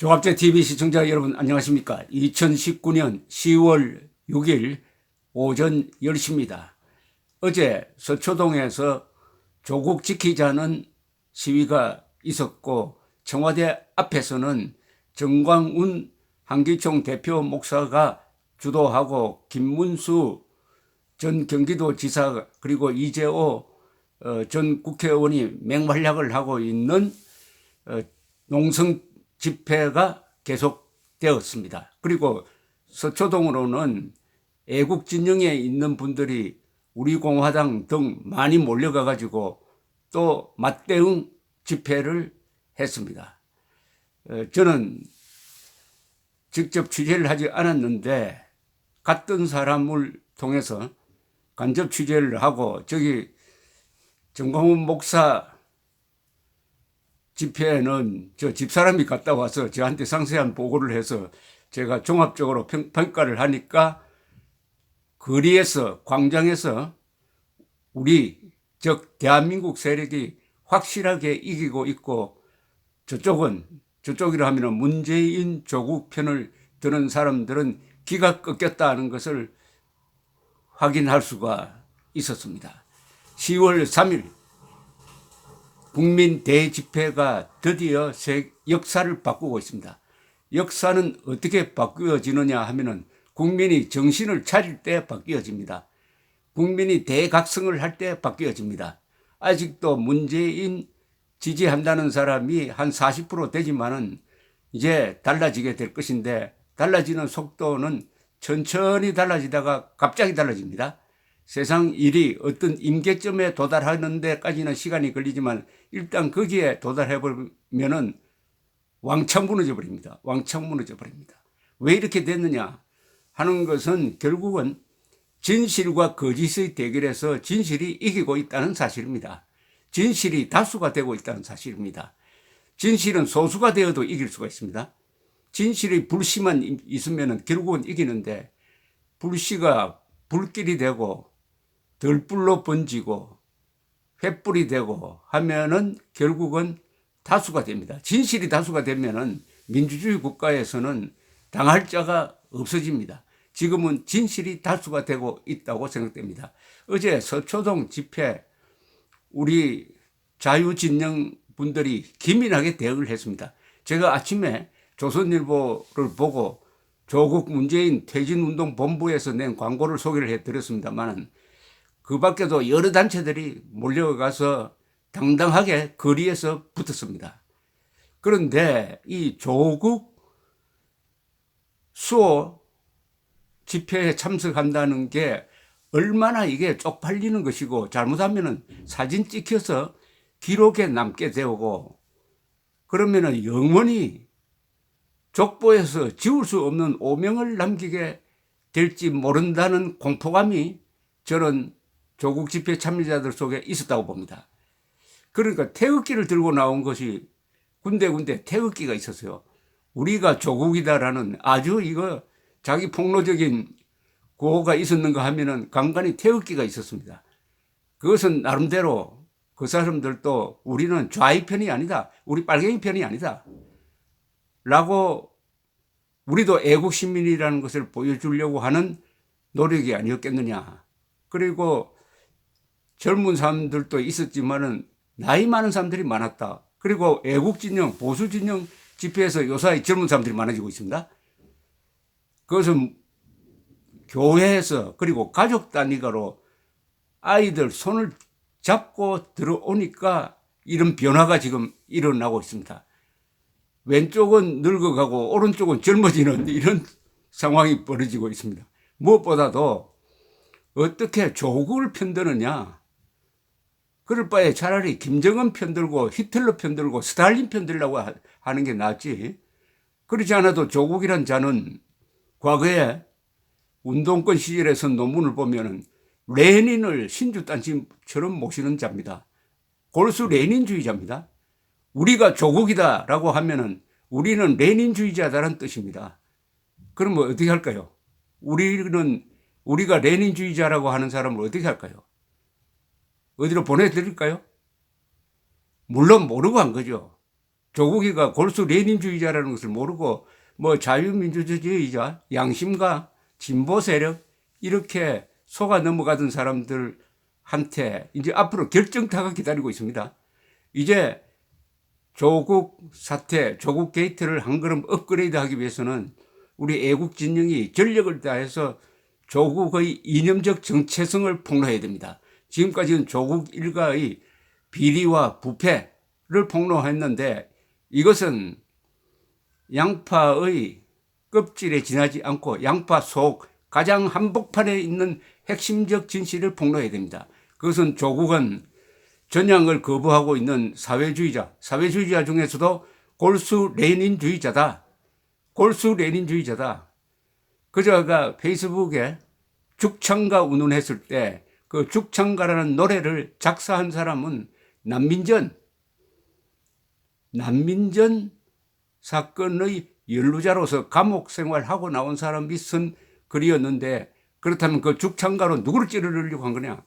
종합제 TV 시청자 여러분 안녕하십니까? 2019년 10월 6일 오전 10시입니다. 어제 서초동에서 조국 지키자는 시위가 있었고 청와대 앞에서는 정광훈 한기총 대표 목사가 주도하고 김문수 전 경기도지사 그리고 이재호 전 국회의원이 맹활약을 하고 있는 농성 집회가 계속되었습니다. 그리고 서초동으로는 애국 진영에 있는 분들이 우리 공화당 등 많이 몰려가 가지고 또 맞대응 집회를 했습니다. 저는 직접 취재를 하지 않았는데 갔던 사람을 통해서 간접 취재를 하고 저기 정광훈 목사 집회에는 저 집사람이 갔다 와서 저한테 상세한 보고를 해서 제가 종합적으로 평가를 하니까 거리에서 광장에서 우리 즉 대한민국 세력이 확실하게 이기고 있고 저쪽이라 하면 문재인 조국 편을 드는 사람들은 기가 꺾였다는 것을 확인할 수가 있었습니다. 10월 3일 국민 대집회가 드디어 역사를 바꾸고 있습니다. 역사는 어떻게 바뀌어지느냐 하면은 국민이 정신을 차릴 때 바뀌어집니다. 국민이 대각성을 할 때 바뀌어집니다. 아직도 문재인 지지한다는 사람이 한 40% 되지만은 이제 달라지게 될 것인데 달라지는 속도는 천천히 달라지다가 갑자기 달라집니다. 세상 일이 어떤 임계점에 도달하는 데까지는 시간이 걸리지만 일단 거기에 도달해 버리면은 왕창 무너져 버립니다. 왕창 무너져 버립니다. 왜 이렇게 됐느냐 하는 것은 결국은 진실과 거짓의 대결에서 진실이 이기고 있다는 사실입니다. 진실이 다수가 되고 있다는 사실입니다. 진실은 소수가 되어도 이길 수가 있습니다. 진실의 불씨만 있으면은 결국은 이기는데 불씨가 불길이 되고 덜불로 번지고 횃불이 되고 하면은 결국은 다수가 됩니다. 진실이 다수가 되면은 민주주의 국가에서는 당할 자가 없어집니다. 지금은 진실이 다수가 되고 있다고 생각됩니다. 어제 서초동 집회 우리 자유진영 분들이 기민하게 대응을 했습니다. 제가 아침에 조선일보를 보고 조국 문재인 퇴진운동본부에서 낸 광고를 소개를 해드렸습니다만 그 밖에도 여러 단체들이 몰려가서 당당하게 거리에서 붙었습니다. 그런데 이 조국 수호 집회에 참석한다는 게 얼마나 이게 쪽팔리는 것이고 잘못하면은 사진 찍혀서 기록에 남게 되고 그러면은 영원히 족보에서 지울 수 없는 오명을 남기게 될지 모른다는 공포감이 저는 조국 집회 참여자들 속에 있었다고 봅니다. 그러니까 태극기를 들고 나온 것이 군데군데 태극기가 있었어요. 우리가 조국이다라는 아주 이거 자기 폭로적인 구호가 있었는가 하면은 간간히 태극기가 있었습니다. 그것은 나름대로 그 사람들도 우리는 좌익 편이 아니다. 우리 빨갱이 편이 아니다. 라고 우리도 애국 시민이라는 것을 보여주려고 하는 노력이 아니었겠느냐. 그리고 젊은 사람들도 있었지만은 나이 많은 사람들이 많았다. 그리고 애국 진영, 보수 진영 집회에서 요사이 젊은 사람들이 많아지고 있습니다. 그것은 교회에서 그리고 가족 단위가로 아이들 손을 잡고 들어오니까 이런 변화가 지금 일어나고 있습니다. 왼쪽은 늙어가고 오른쪽은 젊어지는 이런 상황이 벌어지고 있습니다. 무엇보다도 어떻게 조국을 편드느냐. 그럴 바에 차라리 김정은 편들고 히틀러 편들고 스탈린 편들라고 하는 게 낫지. 그렇지 않아도 조국이란 자는 과거에 운동권 시절에 쓴 논문을 보면은 레닌을 신주단심처럼 모시는 자입니다. 골수 레닌주의자입니다. 우리가 조국이다라고 하면은 우리는 레닌주의자다라는 뜻입니다. 그러면 어떻게 할까요? 우리가 레닌주의자라고 하는 사람을 어떻게 할까요? 어디로 보내드릴까요? 물론 모르고 한 거죠. 조국이가 골수 레닌주의자라는 것을 모르고 뭐 자유민주주의자, 양심가, 진보 세력 이렇게 속아 넘어가던 사람들한테 이제 앞으로 결정타가 기다리고 있습니다. 이제 조국 사태, 조국 게이트를 한 걸음 업그레이드 하기 위해서는 우리 애국 진영이 전력을 다해서 조국의 이념적 정체성을 폭로해야 됩니다. 지금까지는 조국 일가의 비리와 부패를 폭로했는데 이것은 양파의 껍질에 지나지 않고 양파 속 가장 한복판에 있는 핵심적 진실을 폭로해야 됩니다. 그것은 조국은 전향을 거부하고 있는 사회주의자 중에서도 골수 레닌주의자다. 골수 레닌주의자다. 그저가 페이스북에 죽창가 운운했을 때 그 죽창가라는 노래를 작사한 사람은 난민전 사건의 연루자로서 감옥 생활하고 나온 사람이 쓴 글이었는데 그렇다면 그 죽창가로 누구를 찌르려고 한 거냐?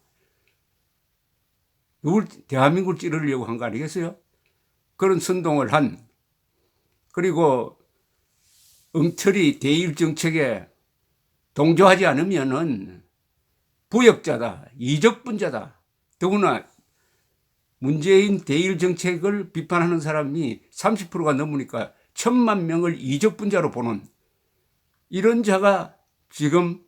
대한민국을 찌르려고 한 거 아니겠어요? 그런 선동을 한, 그리고 엉터리 대일 정책에 동조하지 않으면은 부역자다, 이적분자다. 더구나 문재인 대일 정책을 비판하는 사람이 30%가 넘으니까 1,000만 명을 이적분자로 보는 이런 자가 지금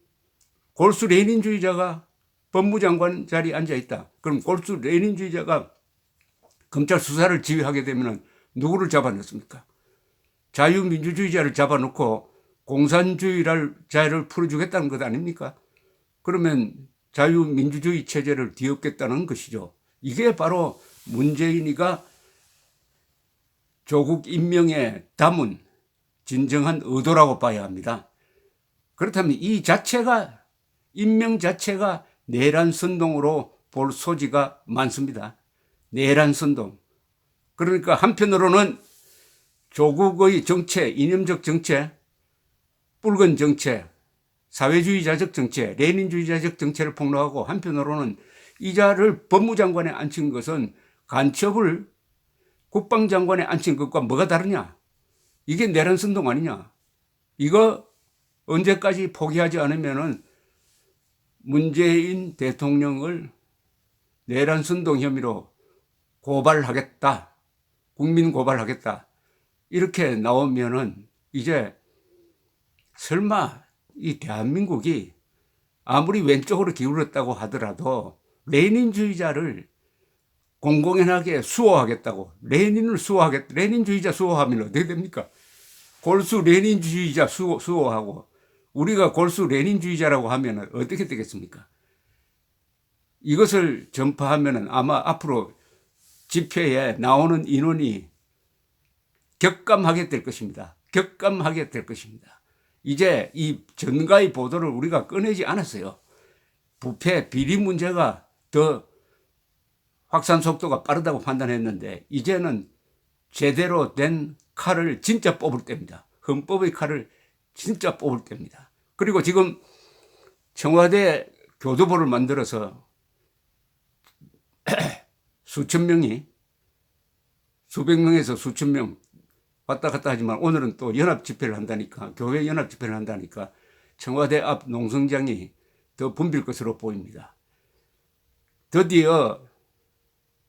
골수 레닌주의자가 법무장관 자리에 앉아 있다. 그럼 골수 레닌주의자가 검찰 수사를 지휘하게 되면 누구를 잡아넣습니까? 자유민주주의자를 잡아놓고 공산주의자를 풀어주겠다는 것 아닙니까? 그러면 자유민주주의 체제를 뒤엎겠다는 것이죠. 이게 바로 문재인이가 조국 임명에 담은 진정한 의도라고 봐야 합니다. 그렇다면 이 자체가, 임명 자체가 내란 선동으로 볼 소지가 많습니다. 내란 선동. 그러니까 한편으로는 조국의 정체, 이념적 정체, 붉은 정체, 사회주의자적 정체, 레닌주의자적 정체를 폭로하고 한편으로는 이 자를 법무장관에 앉힌 것은 간첩을 국방장관에 앉힌 것과 뭐가 다르냐? 이게 내란 선동 아니냐? 이거 언제까지 포기하지 않으면은 문재인 대통령을 내란 선동 혐의로 고발하겠다. 국민 고발하겠다. 이렇게 나오면은 이제 설마 이 대한민국이 아무리 왼쪽으로 기울었다고 하더라도 레닌주의자를 공공연하게 수호하겠다고, 레닌을 수호하겠다. 레닌주의자 수호하면 어떻게 됩니까? 골수 레닌주의자 수호하고 우리가 골수 레닌주의자라고 하면 어떻게 되겠습니까? 이것을 전파하면 아마 앞으로 집회에 나오는 인원이 격감하게 될 것입니다. 격감하게 될 것입니다. 이제 이 전가의 보도를 우리가 꺼내지 않았어요. 부패, 비리 문제가 더 확산 속도가 빠르다고 판단했는데 이제는 제대로 된 칼을 진짜 뽑을 때입니다. 헌법의 칼을 진짜 뽑을 때입니다. 그리고 지금 청와대 교도보를 만들어서 수천 명이, 수백 명에서 수천 명 왔다 갔다 하지만 오늘은 또 연합 집회를 한다니까, 교회 연합 집회를 한다니까 청와대 앞 농성장이 더 붐빌 것으로 보입니다. 드디어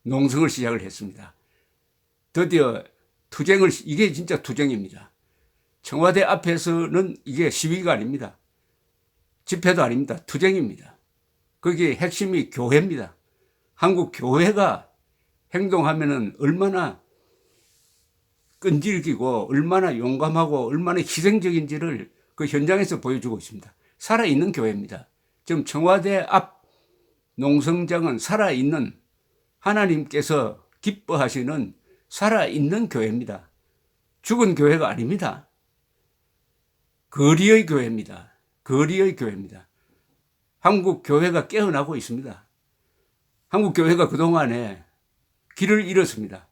농성을 시작을 했습니다. 드디어 투쟁을, 이게 진짜 투쟁입니다. 청와대 앞에서는 이게 시위가 아닙니다. 집회도 아닙니다. 투쟁입니다. 거기에 핵심이 교회입니다. 한국 교회가 행동하면은 얼마나 끈질기고 얼마나 용감하고 얼마나 희생적인지를 그 현장에서 보여주고 있습니다. 살아있는 교회입니다. 지금 청와대 앞 농성장은 살아있는, 하나님께서 기뻐하시는 살아있는 교회입니다. 죽은 교회가 아닙니다. 거리의 교회입니다. 거리의 교회입니다. 한국 교회가 깨어나고 있습니다. 한국 교회가 그동안에 길을 잃었습니다.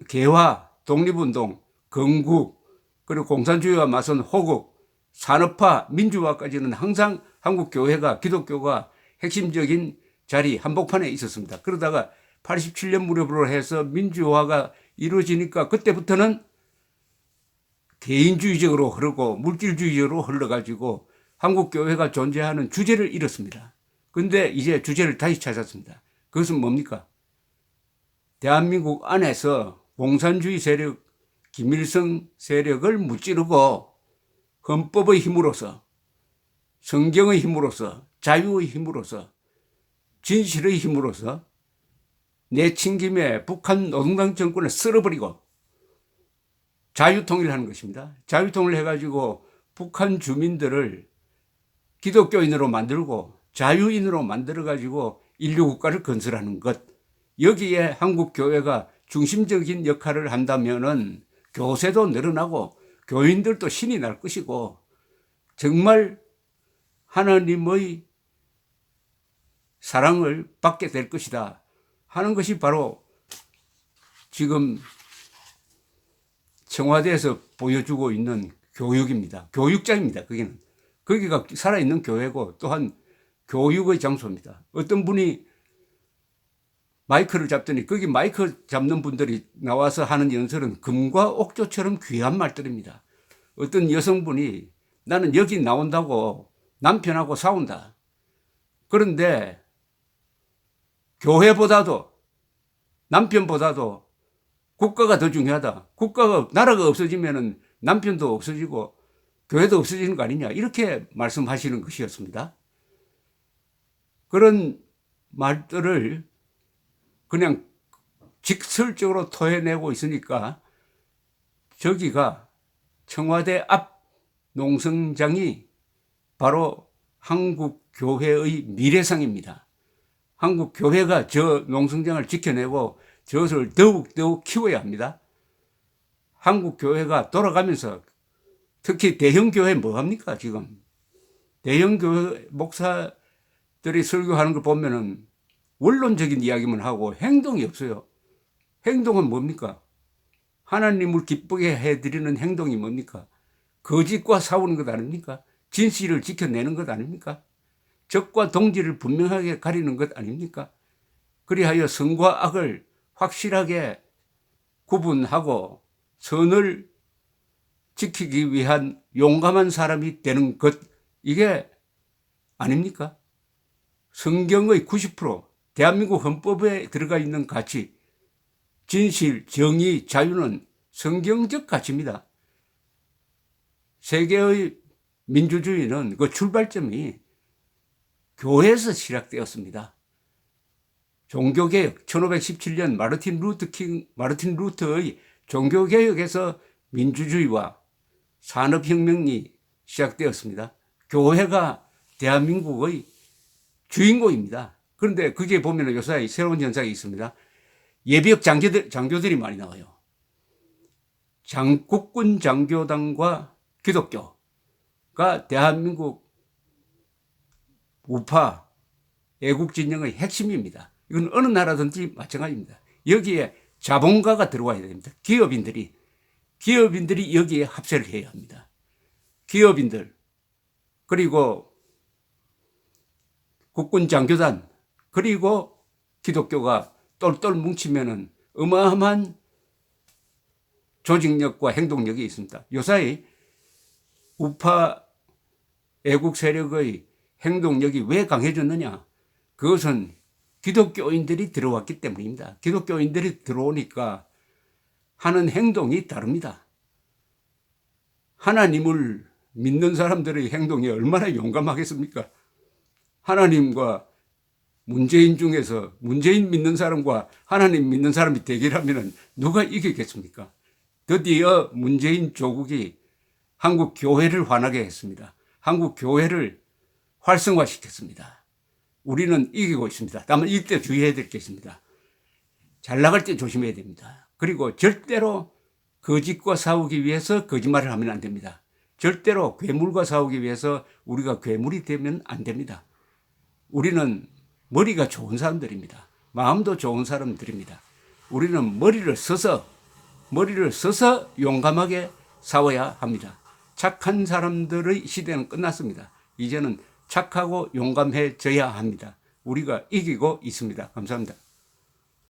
개화, 독립운동, 건국, 그리고 공산주의와 맞선 호국, 산업화, 민주화까지는 항상 한국 교회가, 기독교가 핵심적인 자리, 한복판에 있었습니다. 그러다가 87년 무렵으로 해서 민주화가 이루어지니까 그때부터는 개인주의적으로 흐르고 물질주의적으로 흘러가지고 한국교회가 존재하는 주제를 잃었습니다. 근데 이제 주제를 다시 찾았습니다. 그것은 뭡니까? 대한민국 안에서 공산주의 세력, 김일성 세력을 무찌르고 헌법의 힘으로서, 성경의 힘으로서, 자유의 힘으로서, 진실의 힘으로서 내친김에 북한 노동당 정권을 쓸어버리고 자유통일하는 것입니다. 자유통일 해가지고 북한 주민들을 기독교인으로 만들고 자유인으로 만들어가지고 인류국가를 건설하는 것. 여기에 한국교회가 중심적인 역할을 한다면은 교세도 늘어나고 교인들도 신이 날 것이고 정말 하나님의 사랑을 받게 될 것이다 하는 것이 바로 지금 청와대에서 보여주고 있는 교육입니다. 교육장입니다. 거기가 살아있는 교회고 또한 교육의 장소입니다. 어떤 분이 마이크를 잡더니 거기 마이크 잡는 분들이 나와서 하는 연설은 금과 옥조처럼 귀한 말들입니다. 어떤 여성분이 나는 여기 나온다고 남편하고 싸운다. 그런데 교회보다도 남편보다도 국가가 더 중요하다. 나라가 없어지면은 남편도 없어지고 교회도 없어지는 거 아니냐. 이렇게 말씀하시는 것이었습니다. 그런 말들을 그냥 직설적으로 토해내고 있으니까 저기가 청와대 앞 농성장이 바로 한국교회의 미래상입니다. 한국교회가 저 농성장을 지켜내고 저것을 더욱더욱 키워야 합니다. 한국교회가 돌아가면서 특히 대형교회 뭐합니까 지금. 대형교회 목사들이 설교하는 걸 보면은 원론적인 이야기만 하고 행동이 없어요. 행동은 뭡니까? 하나님을 기쁘게 해드리는 행동이 뭡니까? 거짓과 싸우는 것 아닙니까? 진실을 지켜내는 것 아닙니까? 적과 동지를 분명하게 가리는 것 아닙니까? 그리하여 선과 악을 확실하게 구분하고 선을 지키기 위한 용감한 사람이 되는 것, 이게 아닙니까? 성경의 90%, 대한민국 헌법에 들어가 있는 가치, 진실, 정의, 자유는 성경적 가치입니다. 세계의 민주주의는 그 출발점이 교회에서 시작되었습니다. 종교개혁, 1517년 마르틴 루터의 종교개혁에서 민주주의와 산업혁명이 시작되었습니다. 교회가 대한민국의 주인공입니다. 그런데 그게 보면 요새 새로운 현상이 있습니다. 예비역 장교들이 많이 나와요. 국군 장교단과 기독교가 대한민국 우파 애국 진영의 핵심입니다. 이건 어느 나라든지 마찬가지입니다. 여기에 자본가가 들어와야 됩니다. 기업인들이 여기에 합세를 해야 합니다. 기업인들, 그리고 국군 장교단, 그리고 기독교가 똘똘 뭉치면은 어마어마한 조직력과 행동력이 있습니다. 요사이 우파 애국 세력의 행동력이 왜 강해졌느냐? 그것은 기독교인들이 들어왔기 때문입니다. 기독교인들이 들어오니까 하는 행동이 다릅니다. 하나님을 믿는 사람들의 행동이 얼마나 용감하겠습니까? 하나님과 문재인 중에서 문재인 믿는 사람과 하나님 믿는 사람이 대결하면 누가 이기겠습니까? 드디어 문재인 조국이 한국 교회를 화나게 했습니다. 한국 교회를 활성화시켰습니다. 우리는 이기고 있습니다. 다만 이때 주의해야 될 게 있습니다. 잘 나갈 때 조심해야 됩니다. 그리고 절대로 거짓과 싸우기 위해서 거짓말을 하면 안 됩니다. 절대로 괴물과 싸우기 위해서 우리가 괴물이 되면 안 됩니다. 우리는 머리가 좋은 사람들입니다. 마음도 좋은 사람들입니다. 우리는 머리를 써서 용감하게 싸워야 합니다. 착한 사람들의 시대는 끝났습니다. 이제는 착하고 용감해져야 합니다. 우리가 이기고 있습니다. 감사합니다.